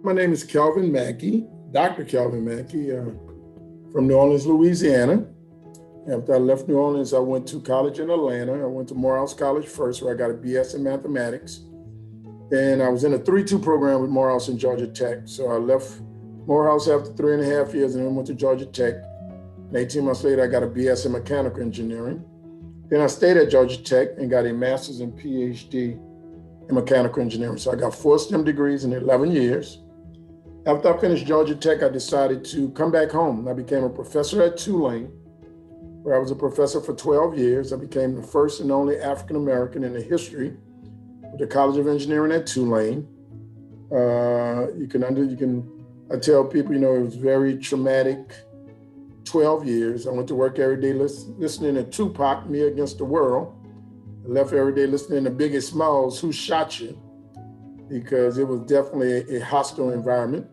My name is Kelvin Mackie, Dr. Kelvin Mackie, from New Orleans, Louisiana. After I left New Orleans, I went to college in Atlanta. I went to Morehouse College first, where I got a BS in mathematics. And I was in a 3-2 program with Morehouse and Georgia Tech. So I left Morehouse after 3.5 years and then went to Georgia Tech. And 18 months later, I got a BS in mechanical engineering. Then I stayed at Georgia Tech and got a master's and PhD in mechanical engineering. So I got 4 STEM degrees in 11 years. After I finished Georgia Tech, I decided to come back home. I became a professor at Tulane, where I was a professor for 12 years. I became the first and only African-American in the history of the College of Engineering at Tulane. I tell people, it was very traumatic 12 years. I went to work every day listening to Tupac, Me Against the World. I left every day listening to Biggie Smalls, Who Shot You? Because it was definitely a hostile environment.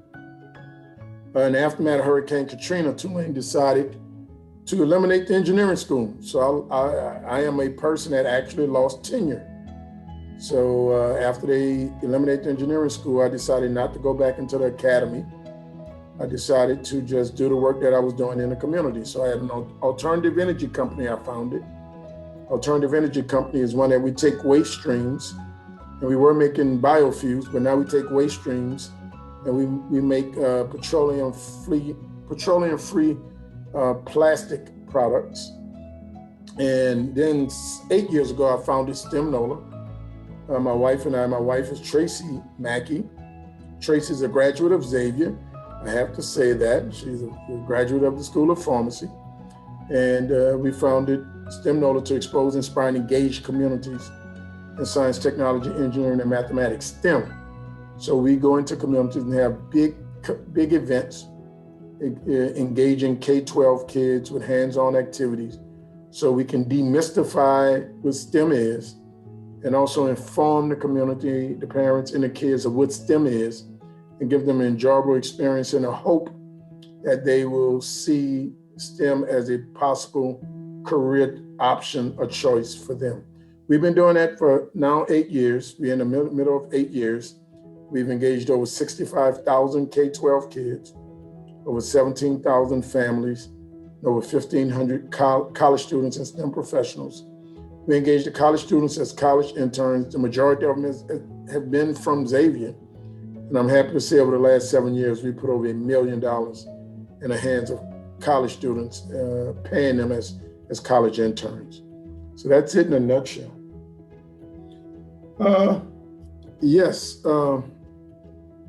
In the aftermath of Hurricane Katrina, Tulane decided to eliminate the engineering school. So I am a person that actually lost tenure. So after they eliminated the engineering school, I decided not to go back into the academy. I decided to just do the work that I was doing in the community. So I had an alternative energy company I founded. Alternative energy company is one that we take waste streams, and we were making biofuels, but now we take waste streams and we make petroleum-free plastic products. And then 8 years ago, I founded STEM Nola. My wife is Tracy Mackie. Tracy's a graduate of Xavier. I have to say that. She's a graduate of the School of Pharmacy. And we founded STEM Nola to expose, inspire, and engage communities in science, technology, engineering, and mathematics, STEM. So we go into communities and have big events, engaging K-12 kids with hands-on activities so we can demystify what STEM is and also inform the community, the parents, and the kids of what STEM is and give them an enjoyable experience and a hope that they will see STEM as a possible career option or choice for them. We've been doing that for now 8 years. We're in the middle of 8 years. We've engaged over 65,000 K-12 kids, over 17,000 families, over 1,500 college students and STEM professionals. We engage the college students as college interns. The majority of them have been from Xavier. And I'm happy to say over the last 7 years, we put over $1 million in the hands of college students, paying them as college interns. So that's it in a nutshell. Yes,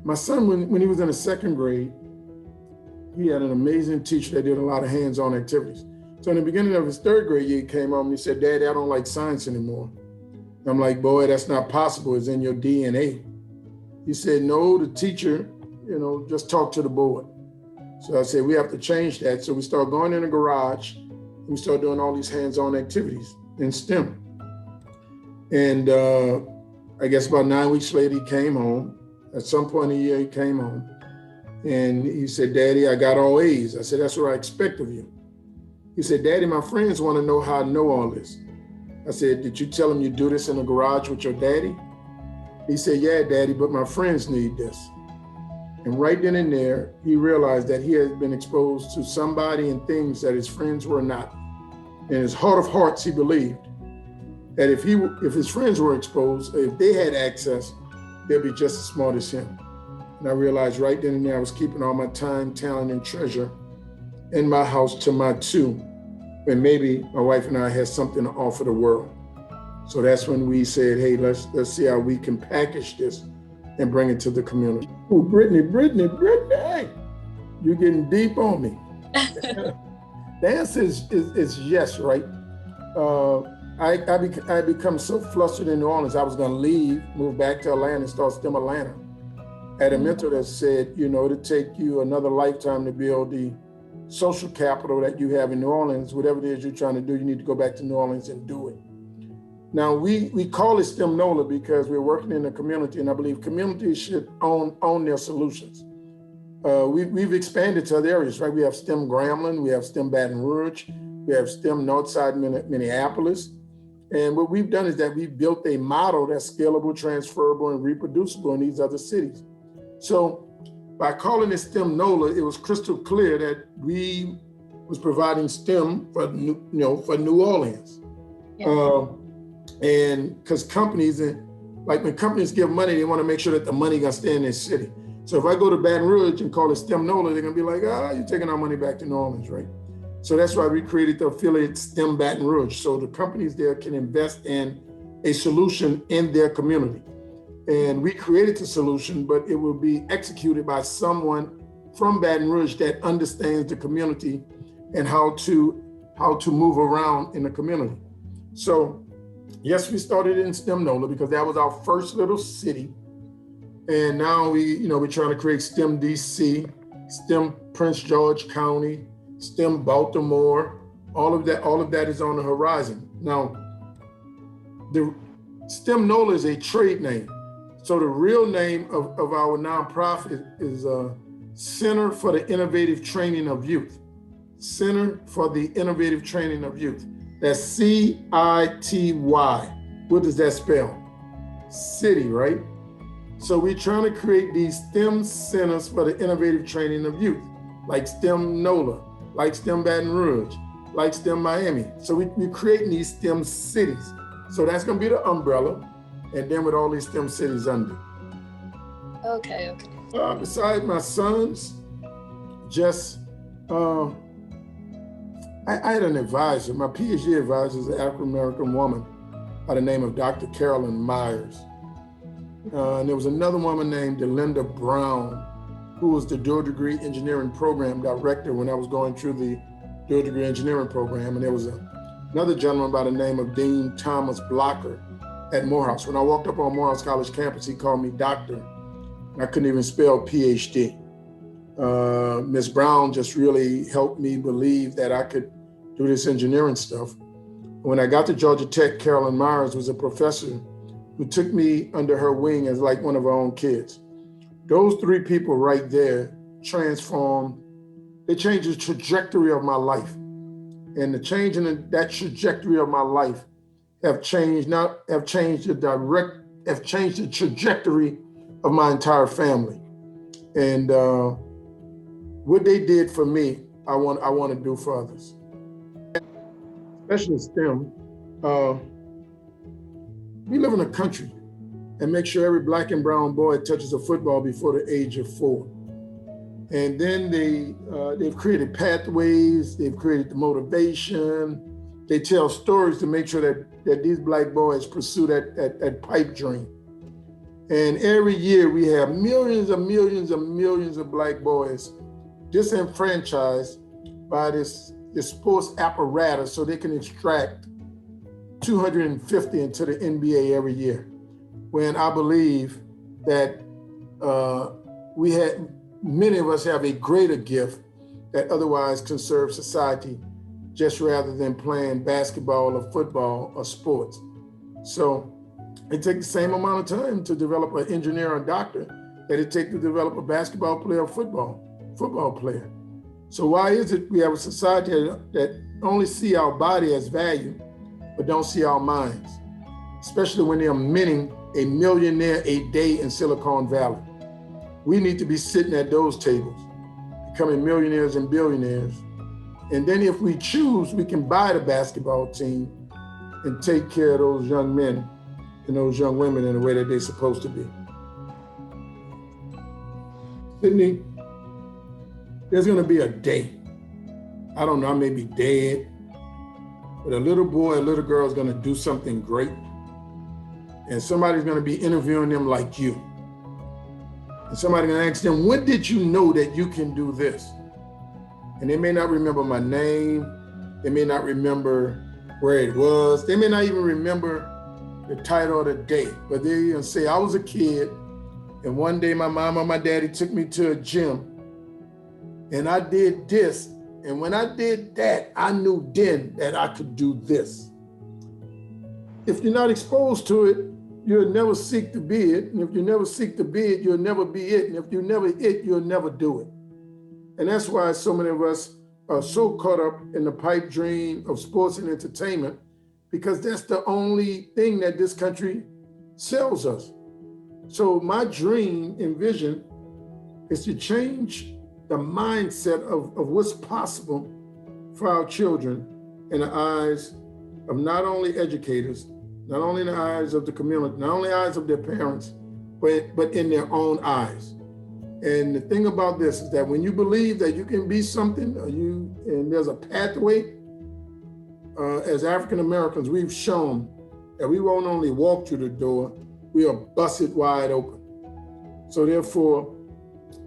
my son, when he was in the 2nd grade, he had an amazing teacher that did a lot of hands-on activities. So in the beginning of his 3rd grade year, he came home and he said, "Daddy, I don't like science anymore." And I'm like, "Boy, that's not possible. It's in your DNA." He said, "No, the teacher, just talk to the board." So I said, we have to change that. So we started going in the garage and we started doing all these hands-on activities in STEM. And I guess about 9 weeks later, he came home. At some point in the year, he came home and he said, "Daddy, I got all A's." I said, "That's what I expect of you." He said, "Daddy, my friends want to know how I know all this." I said, "Did you tell them you do this in the garage with your daddy?" He said, "Yeah, Daddy, but my friends need this." And right then and there, he realized that he had been exposed to somebody and things that his friends were not. In his heart of hearts, he believed that if his friends were exposed, if they had access, they'd be just as smart as him. And I realized right then and there, I was keeping all my time, talent, and treasure in my house to my 2, when maybe my wife and I had something to offer the world. So that's when we said, hey, let's see how we can package this and bring it to the community. Oh, Britney, you're getting deep on me. The answer is yes, right? I become so flustered in New Orleans, I was gonna leave, move back to Atlanta and start STEM Atlanta. I had a mentor that said, it'll take you another lifetime to build the social capital that you have in New Orleans. Whatever it is you're trying to do, you need to go back to New Orleans and do it. Now, we call it STEM Nola because we're working in the community, and I believe communities should own their solutions. We've expanded to other areas, right? We have STEM Grambling, we have STEM Baton Rouge, we have STEM Northside Minneapolis. And what we've done is that we've built a model that's scalable, transferable, and reproducible in these other cities. So by calling it STEM NOLA, it was crystal clear that we was providing STEM for for New Orleans. Yeah. And because companies, like when companies give money, they want to make sure that the money gonna stay in their city. So if I go to Baton Rouge and call it STEM NOLA, they're gonna be like, you're taking our money back to New Orleans, right? So that's why we created the affiliate STEM Baton Rouge. So the companies there can invest in a solution in their community. And we created the solution, but it will be executed by someone from Baton Rouge that understands the community and how to move around in the community. So yes, we started in STEM NOLA because that was our first little city. And now we're trying to create STEM DC, STEM Prince George County, STEM Baltimore. All of that is on the horizon. Now, the STEM NOLA is a trade name. So the real name of our nonprofit is Center for the Innovative Training of Youth. Center for the Innovative Training of Youth. That's CITY. What does that spell? City, right? So we're trying to create these STEM centers for the innovative training of youth, like STEM NOLA, like STEM Baton Rouge, like STEM Miami. So we're creating these STEM cities. So that's gonna be the umbrella, and then with all these STEM cities under. Okay. Besides my sons, I had an advisor. My PhD advisor is an African-American woman by the name of Dr. Carolyn Myers. And there was another woman named Delinda Brown, who was the dual degree engineering program director when I was going through the dual degree engineering program. And there was another gentleman by the name of Dean Thomas Blocker at Morehouse. When I walked up on Morehouse College campus, he called me doctor. I couldn't even spell PhD. Ms. Brown just really helped me believe that I could do this engineering stuff. When I got to Georgia Tech, Carolyn Myers was a professor who took me under her wing as like one of her own kids. Those three people right there changed the trajectory of my life. And the change in that trajectory of my life have changed the trajectory of my entire family. And what they did for me, I want to do for others. Especially STEM, we live in a country and make sure every black and brown boy touches a football before the age of 4. And then they've created pathways, they've created the motivation, they tell stories to make sure that these black boys pursue that pipe dream. And every year we have millions of black boys disenfranchised by this sports apparatus so they can extract 250 into the NBA every year. When I believe that many of us have a greater gift that otherwise can serve society just rather than playing basketball or football or sports. So it takes the same amount of time to develop an engineer or doctor that it takes to develop a basketball player or football player. So why is it we have a society that only see our body as value, but don't see our minds, especially when they're minting a millionaire a day in Silicon Valley? We need to be sitting at those tables, becoming millionaires and billionaires. And then if we choose, we can buy the basketball team and take care of those young men and those young women in the way that they're supposed to be. Sydney, there's gonna be a day, I don't know, I may be dead, but a little boy, a little girl is gonna do something great, and somebody's gonna be interviewing them like you. And somebody's gonna ask them, when did you know that you can do this? And they may not remember my name, they may not remember where it was, they may not even remember the title of the day, but they're gonna say, I was a kid, and one day my mom or my daddy took me to a gym, and I did this, and when I did that, I knew then that I could do this. If you're not exposed to it, you'll never seek to be it, and if you never seek to be it, you'll never be it, and if you never it, you'll never do it. And that's why so many of us are so caught up in the pipe dream of sports and entertainment, because that's the only thing that this country sells us. So my dream and vision is to change the mindset of what's possible for our children in the eyes of not only educators, not only in the eyes of the community, not only eyes of their parents, but in their own eyes. And the thing about this is that when you believe that you can be something, and there's a pathway, as African Americans, we've shown that we won't only walk through the door, we are busted wide open. So therefore,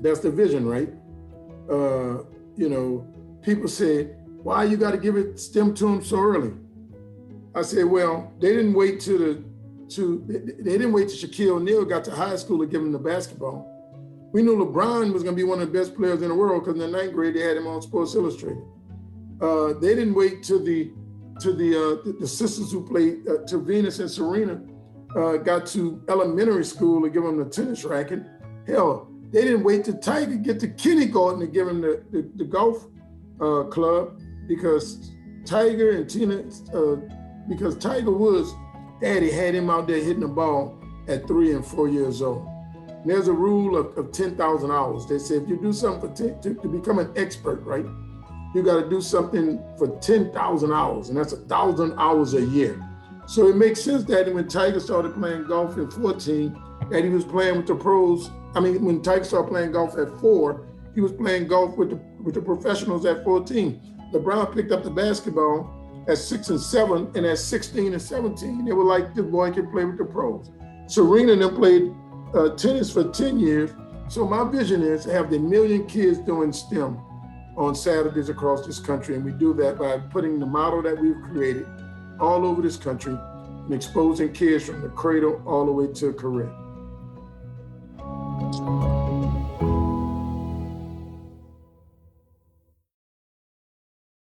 that's the vision, right? People say, why you got to give it STEM to them so early? I say, well, they didn't wait till Shaquille O'Neal got to high school to give him the basketball. We knew LeBron was going to be one of the best players in the world because in the 9th grade they had him on Sports Illustrated. They didn't wait till the sisters who played, to Venus and Serena, got to elementary school to give them the tennis racket. Hell, they didn't wait till Tiger get to kindergarten to give him the golf club, because Tiger Woods' daddy had him out there hitting the ball at 3 and 4 years old. And there's a rule of 10,000 hours. They say if you do something to become an expert, right, you got to do something for 10,000 hours, and that's 1,000 hours a year. So it makes sense that when Tiger started playing golf at 14, that he was playing with the pros. I mean, when Tiger started playing golf at 4, he was playing golf with the professionals at 14. LeBron picked up the basketball at 6 and 7, and at 16 and 17, they were like, this boy can play with the pros. Serena and them played tennis for 10 years. So my vision is to have the 1 million kids doing STEM on Saturdays across this country. And we do that by putting the model that we've created all over this country and exposing kids from the cradle all the way to a career.